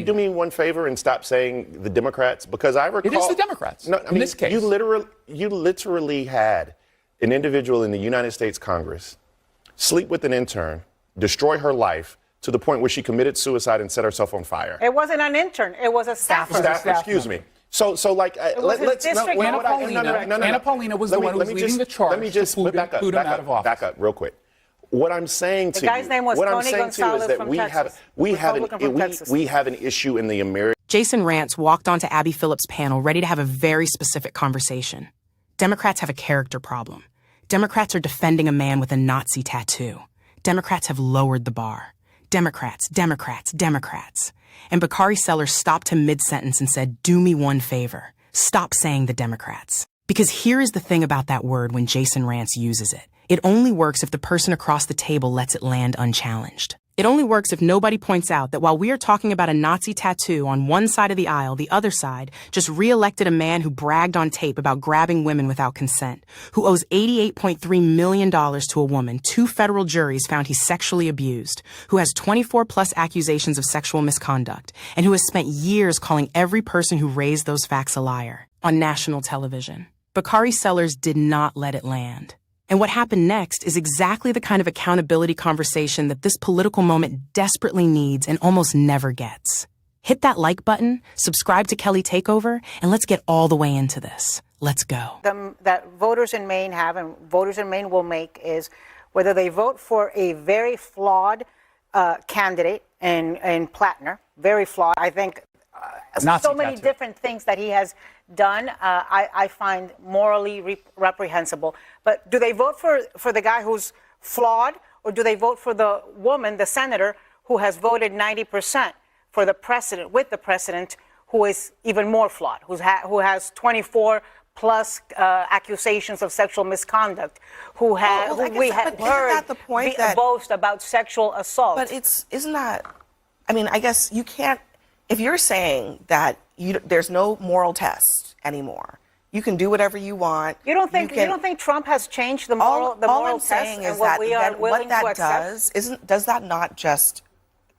do me one favor and stop saying the Democrats? Because I recall... It is the Democrats, in this case. You literally had an individual in the United States Congress sleep with an intern, destroy her life, to the point where she committed suicide and set herself on fire. It wasn't an intern. It was a staffer. Excuse me. So like, let's... Anna Paulina was the one who was leading the charge. Let me just back up real quick. What I'm saying to you... The guy's name was Tony Gonzalez from Texas. We have an issue in the American... Jason Rantz walked onto Abby Phillips' panel ready to have a very specific conversation. Democrats have a character problem. Democrats are defending a man with a Nazi tattoo. Democrats have lowered the bar. Democrats, Democrats, Democrats. And Bakari Sellers stopped him mid-sentence and said, do me one favor. Stop saying the Democrats. Because here is the thing about that word when Jason Rantz uses it. It only works if the person across the table lets it land unchallenged. It only works if nobody points out that while we are talking about a Nazi tattoo on one side of the aisle, the other side just re-elected a man who bragged on tape about grabbing women without consent, who owes $88.3 million to a woman 2 federal juries found he sexually abused, who has 24-plus accusations of sexual misconduct, and who has spent years calling every person who raised those facts a liar on national television. Bakari Sellers did not let it land. And what happened next is exactly the kind of accountability conversation that this political moment desperately needs and almost never gets. Hit that like button, subscribe to Kelly Takeover, and let's get all the way into this. Let's go. That voters in Maine have and voters in Maine will make is whether they vote for a very flawed candidate in Plattner, very flawed. I think so many different things that he has done, I find morally reprehensible. But do they vote for the guy who's flawed, or do they vote for the woman, the senator, who has voted 90% for the president, with the president, who is even more flawed, who has 24 plus accusations of sexual misconduct, who we have heard boast about sexual assault. But isn't that, I mean, I guess you can't, if you're saying that there's no moral test anymore, you can do whatever you want. You don't think Trump has changed the moral test? All I'm saying is that what that does that not just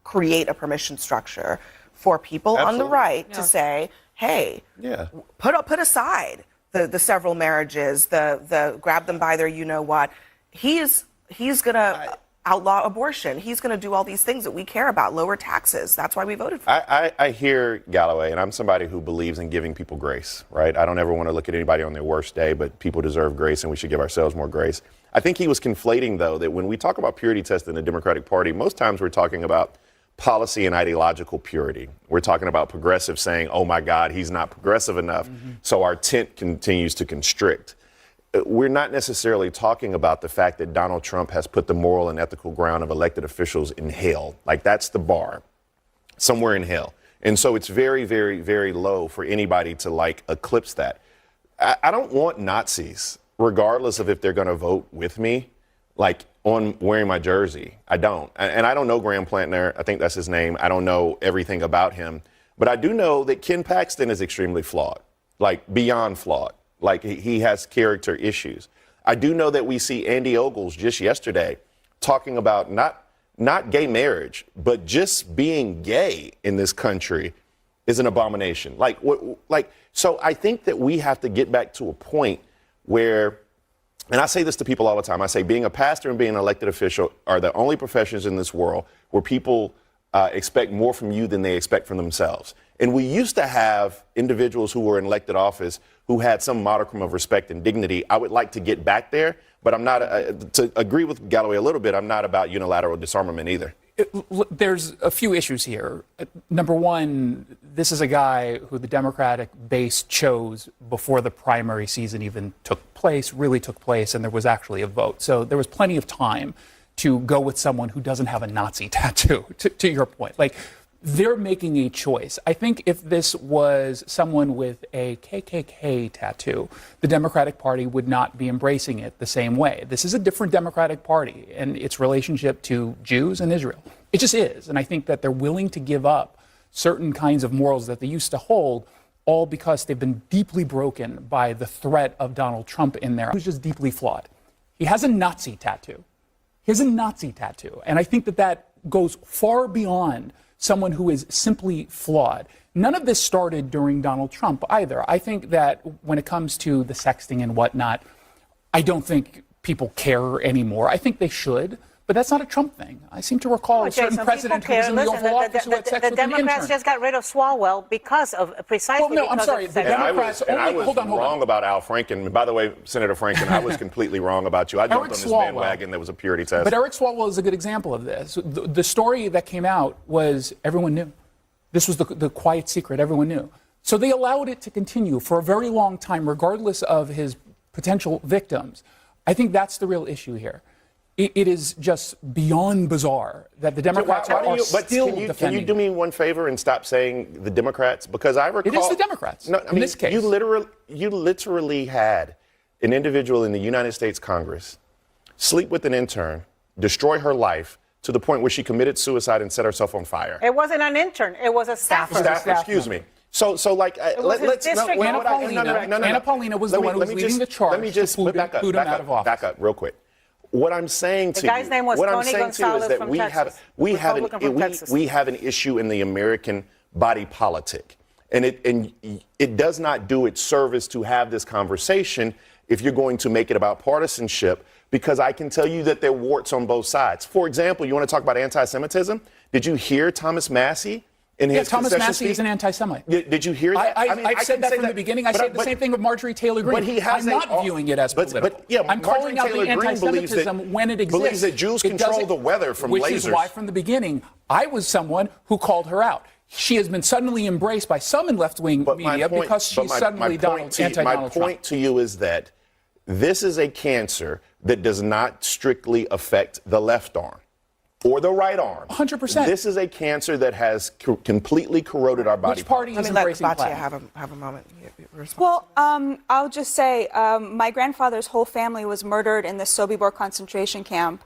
create a permission structure for people on the right to say, hey, put aside the several marriages, the grab them by their you-know-what. He's going to outlaw abortion. He's going to do all these things that we care about, lower taxes. That's why we voted for him. I hear Galloway, and I'm somebody who believes in giving people grace, right? I don't ever want to look at anybody on their worst day, but people deserve grace, and we should give ourselves more grace. I think he was conflating, though, that when we talk about purity test in the Democratic Party, most times we're talking about policy and ideological purity. We're talking about progressives saying, oh, my God, he's not progressive enough, so our tent continues to constrict. We're not necessarily talking about the fact that Donald Trump has put the moral and ethical ground of elected officials in hell. Like, that's the bar, somewhere in hell. And so it's very, very, very low for anybody to, like, eclipse that. I don't want Nazis, regardless of if they're going to vote with me, like, on wearing my jersey. I don't. And I don't know Graham Plantner. I think that's his name. I don't know everything about him. But I do know that Ken Paxton is extremely flawed, like, beyond flawed. Like, he has character issues. I do know that we see Andy Ogles just yesterday talking about not gay marriage, but just being gay in this country is an abomination. So I think that we have to get back to a point where, and I say this to people all the time, I say being a pastor and being an elected official are the only professions in this world where people expect more from you than they expect from themselves. And we used to have individuals who were in elected office who had some modicum of respect and dignity. I would like to get back there, but I'm not, to agree with Galloway a little bit, I'm not about unilateral disarmament either. There's a few issues here. Number one, this is a guy who the Democratic base chose before the primary season even really took place, and there was actually a vote. So there was plenty of time to go with someone who doesn't have a Nazi tattoo, to your point. Like, they're making a choice. I think if this was someone with a KKK tattoo, the Democratic Party would not be embracing it the same way. This is a different Democratic Party and its relationship to Jews and Israel. It just is. And I think that they're willing to give up certain kinds of morals that they used to hold, all because they've been deeply broken by the threat of Donald Trump in there, who's just deeply flawed. He has a Nazi tattoo. He has a Nazi tattoo. And I think that goes far beyond someone who is simply flawed. None of this started during Donald Trump either. I think that when it comes to the sexting and whatnot, I don't think people care anymore. I think they should. But that's not a Trump thing. I seem to recall a certain president who was in the Oval Office who had sex with an intern. The Democrats just got rid of Swalwell because of precisely. Well, no, I'm sorry. The Democrats and I was hold on. wrong about Al Franken. By the way, Senator Franken, I was completely wrong about you. I jumped on this bandwagon that was a purity test. But Eric Swalwell is a good example of this. The story that came out was everyone knew. This was the quiet secret. Everyone knew. So they allowed it to continue for a very long time, regardless of his potential victims. I think that's the real issue here. It is just beyond bizarre that the Democrats are still defending. Can you do me one favor and stop saying the Democrats? Because I recall... It is the Democrats, in this case. You literally had an individual in the United States Congress sleep with an intern, destroy her life, to the point where she committed suicide and set herself on fire. It wasn't an intern. It was a staffer. Excuse me. So like, let's... Anna Paulina was the one who was leading the charge. Let me just back up real quick. What I'm saying to you, what I'm saying to you is that we have an issue in the American body politic, and it does not do it service to have this conversation if you're going to make it about partisanship, because I can tell you that there are warts on both sides. For example, you want to talk about anti-Semitism? Did you hear Thomas Massey? Thomas Massey is an anti-Semite. Did you hear that? I said that from the beginning. I said the same thing with Marjorie Taylor Greene. I'm not viewing it as political. I'm calling out the anti-Semitism when it exists. Believes that Jews control the weather from lasers. Which is why, from the beginning, I was someone who called her out. She has been suddenly embraced by some in left-wing media because she's suddenly anti-Donald Trump. My point to you is that this is a cancer that does not strictly affect the left arm or the right arm. 100%. This is a cancer that has completely corroded our body. Which party is embracing Batia have a moment. Well, I'll just say my grandfather's whole family was murdered in the Sobibor concentration camp.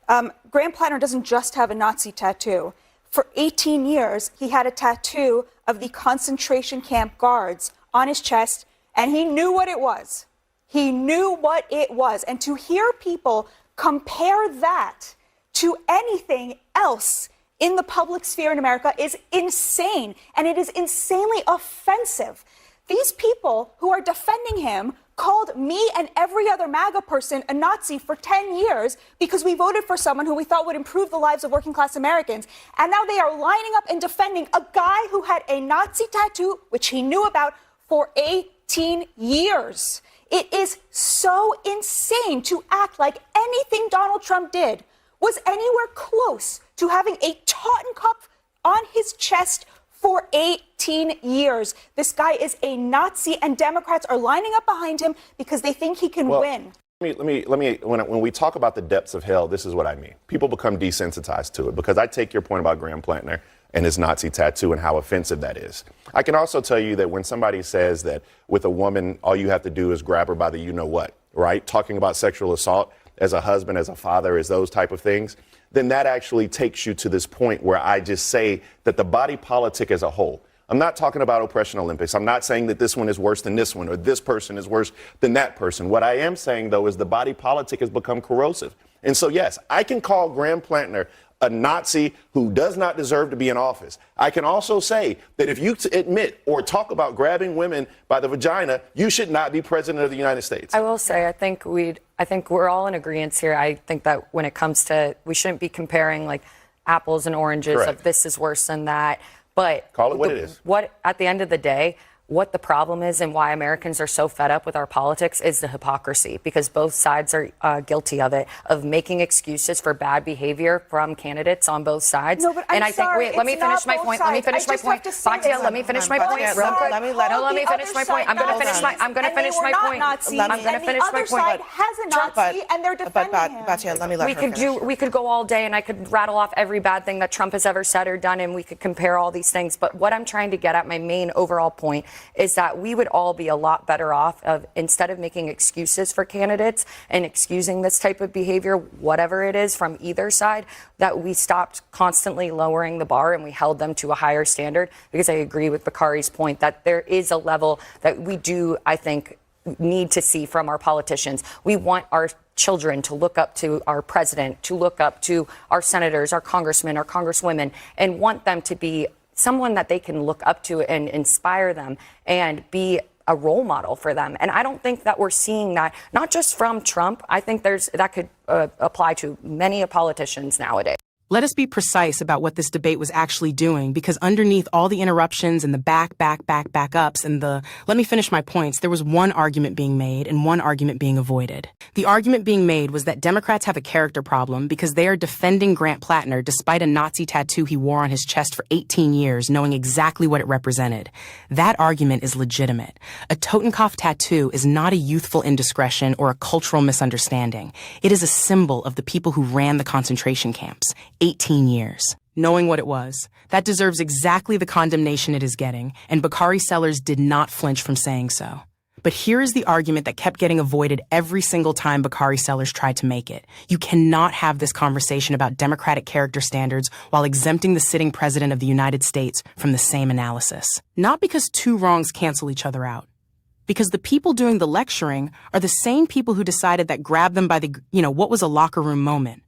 Graham Plattner doesn't just have a Nazi tattoo. For 18 years, he had a tattoo of the concentration camp guards on his chest, and he knew what it was. He knew what it was. And to hear people compare that to anything else in the public sphere in America is insane, and it is insanely offensive. These people who are defending him called me and every other MAGA person a Nazi for 10 years because we voted for someone who we thought would improve the lives of working class Americans. And now they are lining up and defending a guy who had a Nazi tattoo, which he knew about, for 18 years. It is so insane to act like anything Donald Trump did was anywhere close to having a Taunton cup on his chest for 18 years. This guy is a Nazi, and Democrats are lining up behind him because they think he can win. Let me. When we talk about the depths of hell, this is what I mean. People become desensitized to it, because I take your point about Graham Plattner and his Nazi tattoo and how offensive that is. I can also tell you that when somebody says that with a woman, all you have to do is grab her by the you-know-what, right? Talking about sexual assault as a husband, as a father, as those type of things, then that actually takes you to this point where I just say that the body politic as a whole, I'm not talking about oppression Olympics. I'm not saying that this one is worse than this one or this person is worse than that person. What I am saying, though, is the body politic has become corrosive. And so, yes, I can call Graham Plattner a Nazi who does not deserve to be in office. I can also say that if you admit or talk about grabbing women by the vagina, you should not be president of the United States. I will say, I think we're all in agreement here. I think that when it comes to, we shouldn't be comparing like apples and oranges. Correct. Of this is worse than that. But call it what it is. What at the end of the day, what the problem is and why Americans are so fed up with our politics is the hypocrisy, because both sides are guilty of it, of making excuses for bad behavior from candidates on both sides. No, but and I think, sorry, wait, let me finish my point. Let me finish my point. Batia, let me finish my point real quick. Let me finish my point. I'm going to finish my point. I'm going to finish my point. The other side has a Nazi, and they're defending him. Batia, let me let her finish. We could go all day, and I could rattle off every bad thing that Trump has ever said or done, and we could compare all these things. But what I'm trying to get at, my main overall point, is that we would all be a lot better off of, instead of making excuses for candidates and excusing this type of behavior, whatever it is from either side, that we stopped constantly lowering the bar and we held them to a higher standard. Because I agree with Bakari's point that there is a level that we do, I think, need to see from our politicians. We want our children to look up to our president, to look up to our senators, our congressmen, our congresswomen, and want them to be someone that they can look up to and inspire them and be a role model for them. And I don't think that we're seeing that, not just from Trump. I think that could apply to many politicians nowadays. Let us be precise about what this debate was actually doing, because underneath all the interruptions and the backups and the let me finish my points, there was one argument being made and one argument being avoided. The argument being made was that Democrats have a character problem because they are defending Grant Plattner despite a Nazi tattoo he wore on his chest for 18 years, knowing exactly what it represented. That argument is legitimate. A Totenkopf tattoo is not a youthful indiscretion or a cultural misunderstanding. It is a symbol of the people who ran the concentration camps. 18 years. Knowing what it was, that deserves exactly the condemnation it is getting, and Bakari Sellers did not flinch from saying so. But here is the argument that kept getting avoided every single time Bakari Sellers tried to make it. You cannot have this conversation about democratic character standards while exempting the sitting president of the United States from the same analysis. Not because two wrongs cancel each other out. Because the people doing the lecturing are the same people who decided that grab them by the, what was a locker room moment.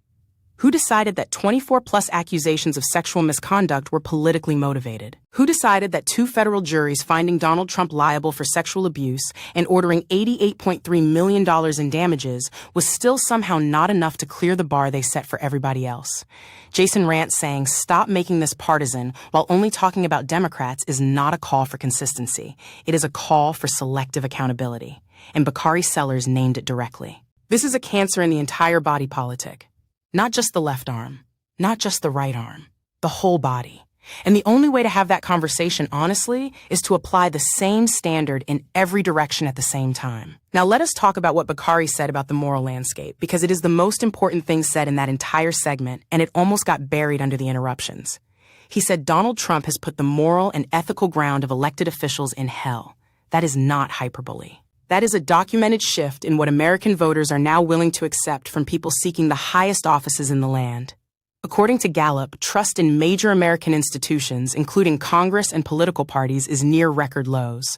Who decided that 24-plus accusations of sexual misconduct were politically motivated? Who decided that 2 federal juries finding Donald Trump liable for sexual abuse and ordering $88.3 million in damages was still somehow not enough to clear the bar they set for everybody else? Jason Rantz saying, "Stop making this partisan," while only talking about Democrats is not a call for consistency. It is a call for selective accountability. And Bakari Sellers named it directly. This is a cancer in the entire body politic. Not just the left arm, not just the right arm, the whole body. And the only way to have that conversation, honestly, is to apply the same standard in every direction at the same time. Now let us talk about what Bakari said about the moral landscape, because it is the most important thing said in that entire segment, and it almost got buried under the interruptions. He said Donald Trump has put the moral and ethical ground of elected officials in hell. That is not hyperbole. That is a documented shift in what American voters are now willing to accept from people seeking the highest offices in the land. According to Gallup, trust in major American institutions, including Congress and political parties, is near record lows.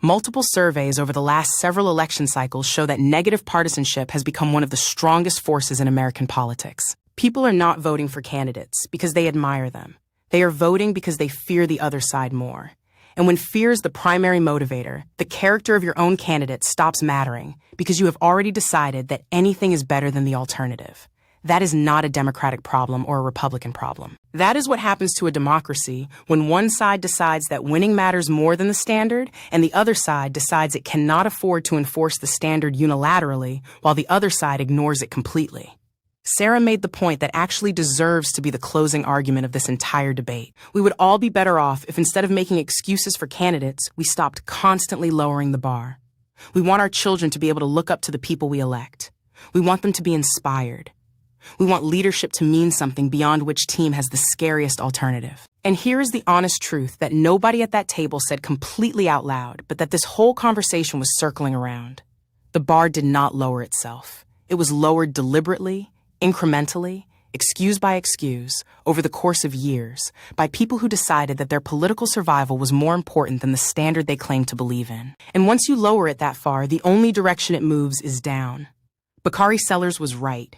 Multiple surveys over the last several election cycles show that negative partisanship has become one of the strongest forces in American politics. People are not voting for candidates because they admire them. They are voting because they fear the other side more. And when fear is the primary motivator, the character of your own candidate stops mattering because you have already decided that anything is better than the alternative. That is not a Democratic problem or a Republican problem. That is what happens to a democracy when one side decides that winning matters more than the standard and the other side decides it cannot afford to enforce the standard unilaterally while the other side ignores it completely. Sarah made the point that actually deserves to be the closing argument of this entire debate. We would all be better off if instead of making excuses for candidates, we stopped constantly lowering the bar. We want our children to be able to look up to the people we elect. We want them to be inspired. We want leadership to mean something beyond which team has the scariest alternative. And here is the honest truth that nobody at that table said completely out loud, but that this whole conversation was circling around. The bar did not lower itself. It was lowered deliberately, incrementally, excuse by excuse, over the course of years, by people who decided that their political survival was more important than the standard they claimed to believe in. And once you lower it that far, the only direction it moves is down. Bakari Sellers was right.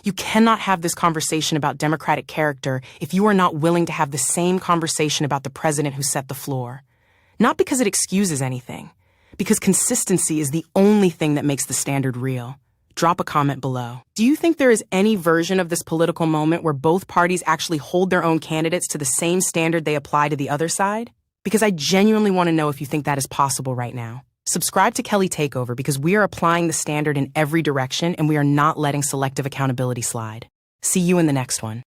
You cannot have this conversation about democratic character if you are not willing to have the same conversation about the president who set the floor. Not because it excuses anything, because consistency is the only thing that makes the standard real. Drop a comment below. Do you think there is any version of this political moment where both parties actually hold their own candidates to the same standard they apply to the other side? Because I genuinely want to know if you think that is possible right now. Subscribe to Kelly Takeover because we are applying the standard in every direction and we are not letting selective accountability slide. See you in the next one.